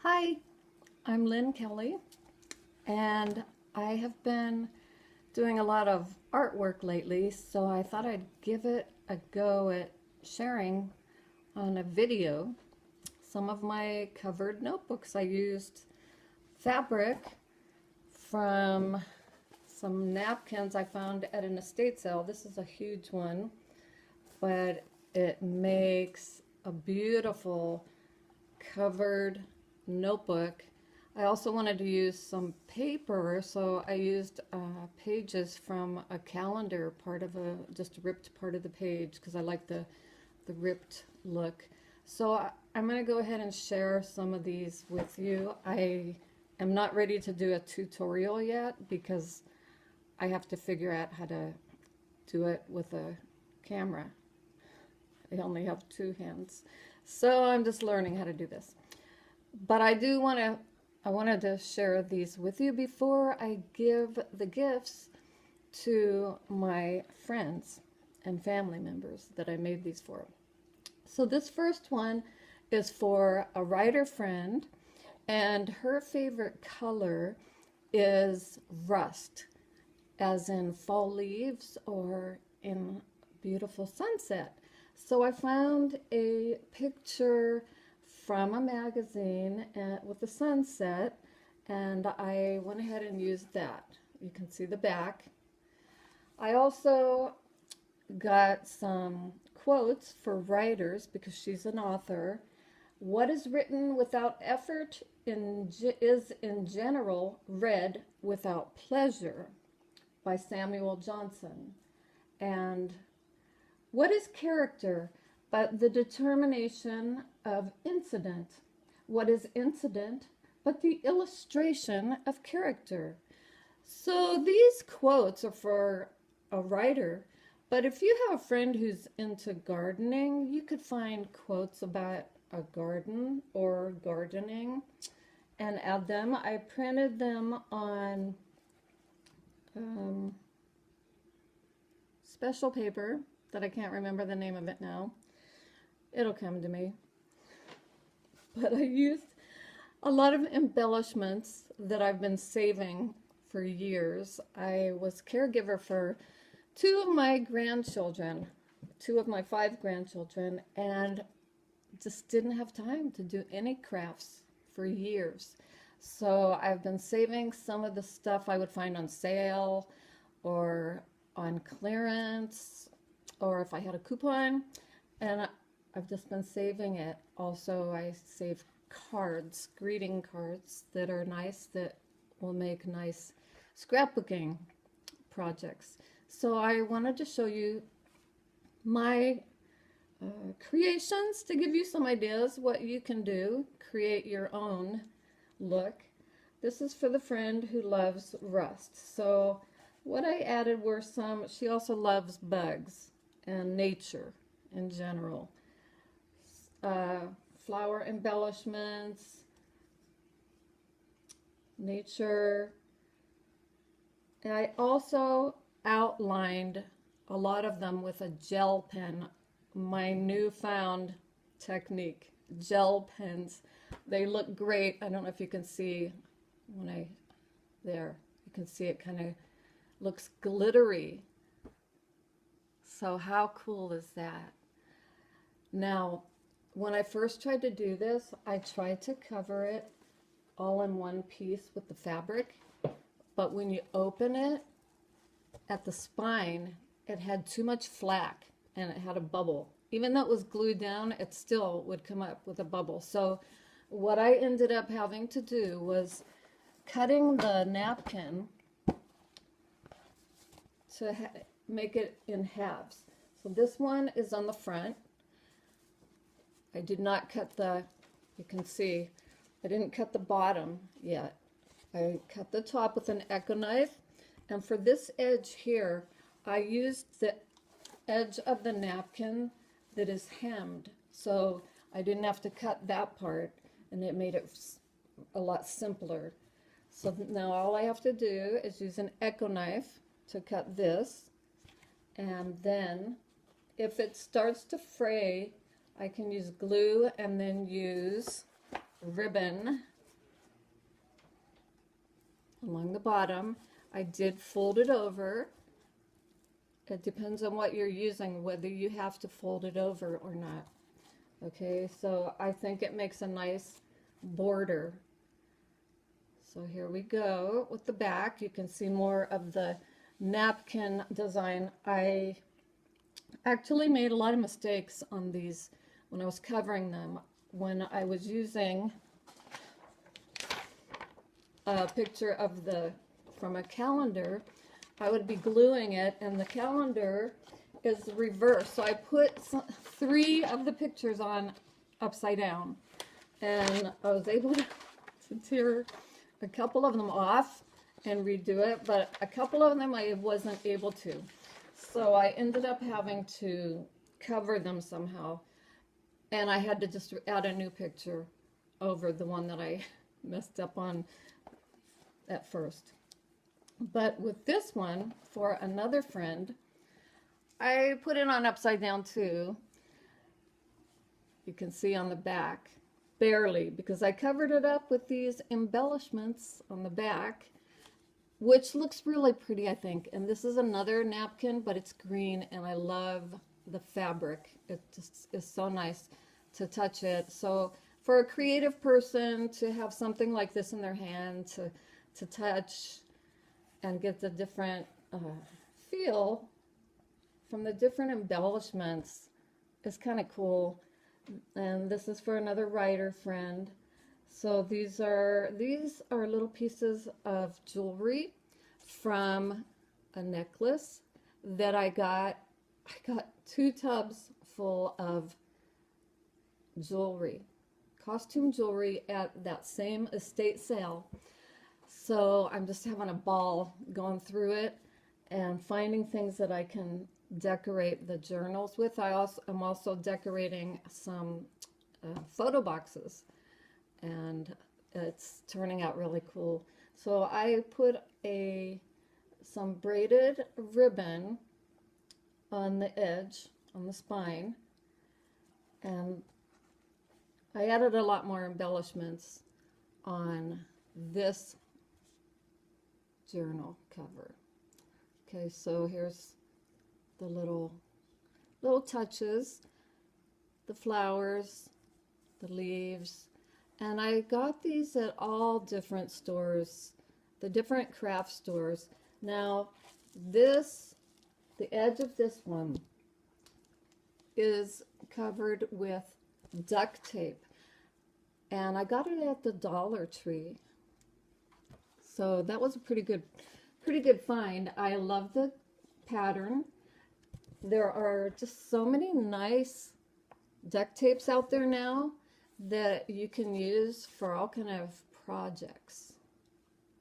Hi, I'm Lynn Kelly, and I have been doing a lot of artwork lately, so I thought I'd give it a go at sharing on a video some of my covered notebooks. I used fabric from some napkins I found at an estate sale. This is a huge one, but it makes a beautiful covered notebook. I also wanted to use some paper, so I used pages from a calendar, just ripped part of the page because I like the ripped look. So I'm going to go ahead and share some of these with you. I am not ready to do a tutorial yet because I have to figure out how to do it with a camera. I only have two hands, so I'm just learning how to do this. But I wanted to share these with you before I give the gifts to my friends and family members that I made these for. So this first one is for a writer friend, and her favorite color is rust, as in fall leaves or in beautiful sunset. So I found a picture from a magazine with the sunset, and I went ahead and used that. You can see the back. I also got some quotes for writers because she's an author. What is written without effort is in general read without pleasure, by Samuel Johnson. And what is character but the determination of incident? What is incident but the illustration of character? So these quotes are for a writer, but if you have a friend who's into gardening, you could find quotes about a garden or gardening and add them. I printed them on special paper that I can't remember the name of it now. It'll come to me. But I used a lot of embellishments that I've been saving for years. I was caregiver for two of my grandchildren, two of my 5 grandchildren, and just didn't have time to do any crafts for years. So I've been saving some of the stuff I would find on sale or on clearance, or if I had a coupon, and I've just been saving it. Also, I save cards, greeting cards that are nice, that will make nice scrapbooking projects. So I wanted to show you my creations to give you some ideas what you can do, create your own look. This is for the friend who loves rust. So what I added were she also loves bugs and nature in general. Flower embellishments, nature. And I also outlined a lot of them with a gel pen, my newfound technique, gel pens. They look great. I don't know if you can see there. You can see it kind of looks glittery. So how cool is that? Now, when I first tried to do this, I tried to cover it all in one piece with the fabric, but when you open it at the spine, it had too much flack and it had a bubble. Even though it was glued down, it still would come up with a bubble. So what I ended up having to do was cutting the napkin to make it in halves. So this one is on the front. I did not cut you can see, I didn't cut the bottom yet. I cut the top with an Echo knife, and for this edge here, I used the edge of the napkin that is hemmed. So I didn't have to cut that part, and it made it a lot simpler. So now all I have to do is use an Echo knife to cut this, and then if it starts to fray, I can use glue and then use ribbon along the bottom. I did fold it over. It depends on what you're using, whether you have to fold it over or not. Okay, so I think it makes a nice border. So here we go with the back. You can see more of the napkin design. I actually made a lot of mistakes on these when I was covering them. When I was using a picture of from a calendar, I would be gluing it, and the calendar is reversed. So I put 3 of the pictures on upside down, and I was able to tear a couple of them off and redo it, but a couple of them I wasn't able to. So I ended up having to cover them somehow, and I had to just add a new picture over the one that I messed up on at first. But with this one, for another friend, I put it on upside down too. You can see on the back, barely, because I covered it up with these embellishments on the back, which looks really pretty, I think. And this is another napkin, but it's green, and I love the fabric. It just is so nice to touch it. So for a creative person to have something like this in their hand, to touch and get the different feel from the different embellishments is kind of cool. And this is for another writer friend. So these are little pieces of jewelry from a necklace that I got 2 tubs full of jewelry, costume jewelry, at that same estate sale. So I'm just having a ball going through it and finding things that I can decorate the journals with. I'm also decorating some photo boxes, and it's turning out really cool. So I put some braided ribbon on the edge, on the spine, and I added a lot more embellishments on this journal cover. Okay, so here's the little touches, the flowers, the leaves, and I got these at all different stores, the different craft stores. Now the edge of this one is covered with duct tape, and I got it at the Dollar Tree. So that was a pretty good find. I love the pattern. There are just so many nice duct tapes out there now that you can use for all kind of projects,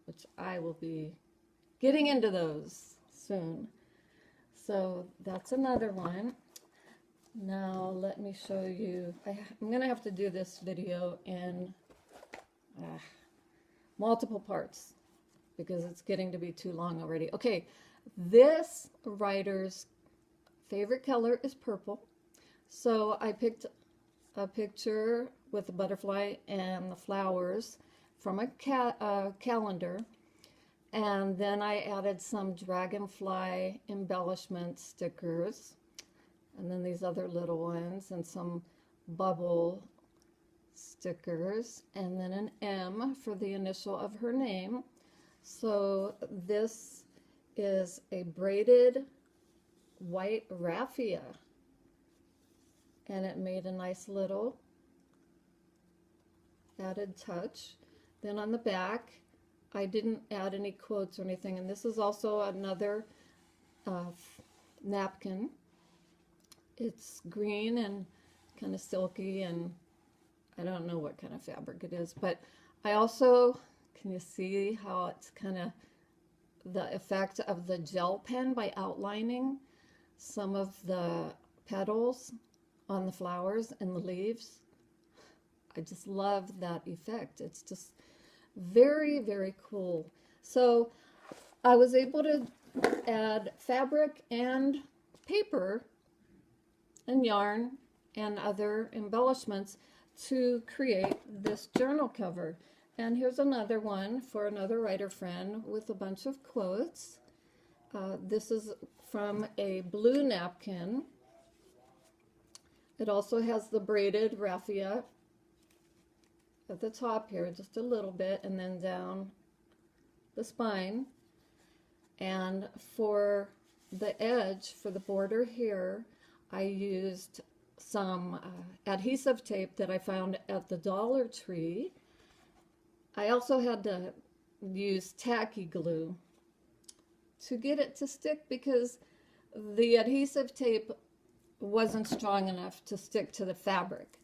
which I will be getting into those soon. So that's another one. Now let me show you. I'm gonna have to do this video in multiple parts because it's getting to be too long already. Okay, this writer's favorite color is purple. So I picked a picture with the butterfly and the flowers from a calendar, and then I added some dragonfly embellishment stickers, and then these other little ones, and some bubble stickers, and then an M for the initial of her name. So this is a braided white raffia, and it made a nice little added touch. Then on the back, I didn't add any quotes or anything, and this is also another napkin. It's green and kind of silky, and I don't know what kind of fabric it is, but I also, can you see how it's kind of the effect of the gel pen by outlining some of the petals on the flowers and the leaves? I just love that effect. It's just very, very cool. So I was able to add fabric and paper and yarn and other embellishments to create this journal cover. And here's another one for another writer friend with a bunch of quotes. This is from a blue napkin. It also has the braided raffia at the top here, just a little bit, and then down the spine. And for the edge, for the border here, I used some adhesive tape that I found at the Dollar Tree. I also had to use tacky glue to get it to stick because the adhesive tape wasn't strong enough to stick to the fabric.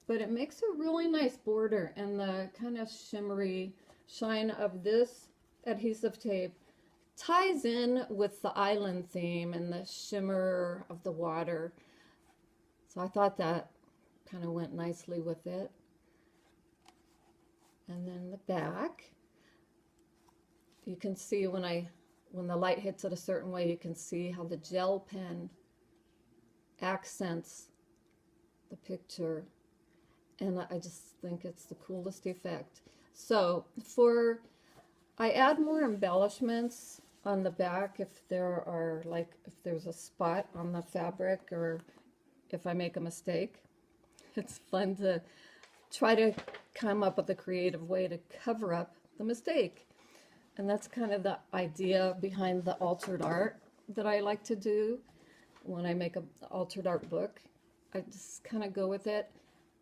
But it makes a really nice border, and the kind of shimmery shine of this adhesive tape ties in with the island theme and the shimmer of the water. So I thought that kind of went nicely with it. And then the back, you can see when the light hits it a certain way, you can see how the gel pen accents the picture. And I just think it's the coolest effect. So I add more embellishments on the back if there's a spot on the fabric or if I make a mistake. It's fun to try to come up with a creative way to cover up the mistake. And that's kind of the idea behind the altered art that I like to do when I make an altered art book. I just kind of go with it.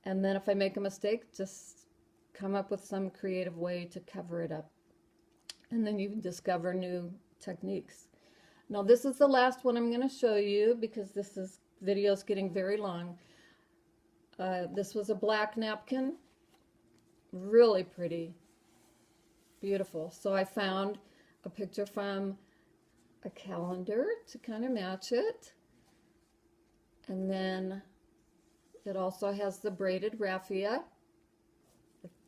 And then if I make a mistake, just come up with some creative way to cover it up. And then you discover new techniques. Now this is the last one I'm going to show you because this video is getting very long. This was a black napkin, really pretty, beautiful. So I found a picture from a calendar to kind of match it. And then it also has the braided raffia.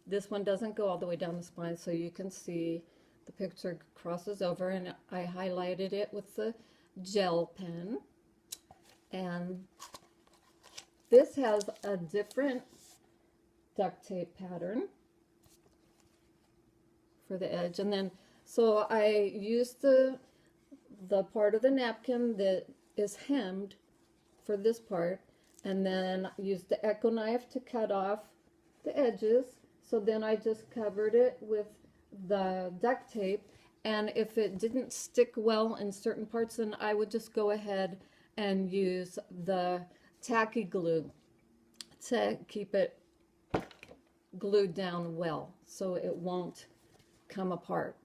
This one doesn't go all the way down the spine, so you can see the picture crosses over, and I highlighted it with the gel pen. And this has a different duct tape pattern for the edge. And then, so I used the part of the napkin that is hemmed for this part, and then used the Echo knife to cut off the edges. So then I just covered it with the duct tape, and if it didn't stick well in certain parts, then I would just go ahead and use the tacky glue to keep it glued down well so it won't come apart.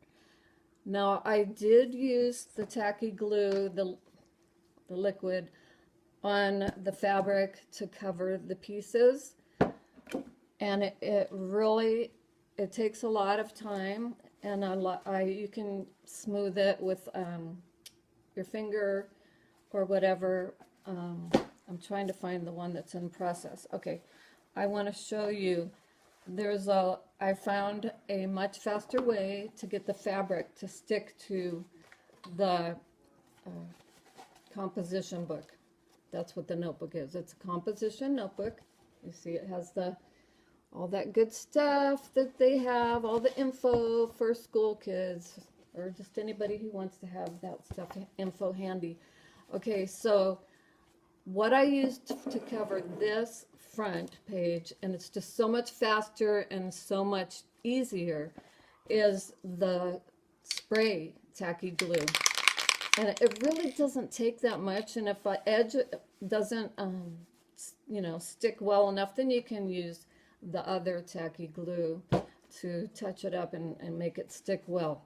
Now I did use the tacky glue, the liquid, on the fabric to cover the pieces, and it really takes a lot of time, and you can smooth it with your finger or whatever. I'm trying to find the one that's in process. Okay, I want to show you. I found a much faster way to get the fabric to stick to the composition book. That's what the notebook is. It's a composition notebook. You see it has all that good stuff that they have, all the info for school kids or just anybody who wants to have that stuff, info handy. Okay, so what I used to cover this front page, and it's just so much faster and so much easier, is the spray tacky glue. And it really doesn't take that much, and if an edge doesn't stick well enough, then you can use the other tacky glue to touch it up and make it stick well.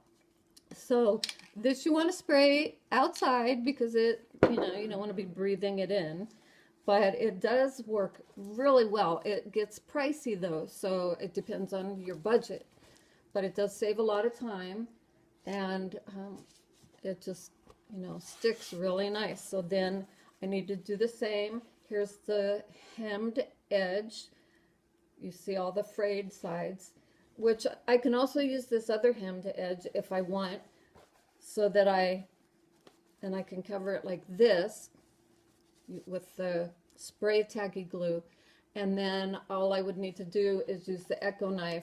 So this you want to spray outside because you don't want to be breathing it in, but it does work really well. It gets pricey though, so it depends on your budget, but it does save a lot of time, and it just sticks really nice. So then I need to do the same. Here's the hemmed edge. You see all the frayed sides, which I can also use this other hemmed edge if I want, so that I can cover it like this with the spray tacky glue, and then all I would need to do is use the Echo knife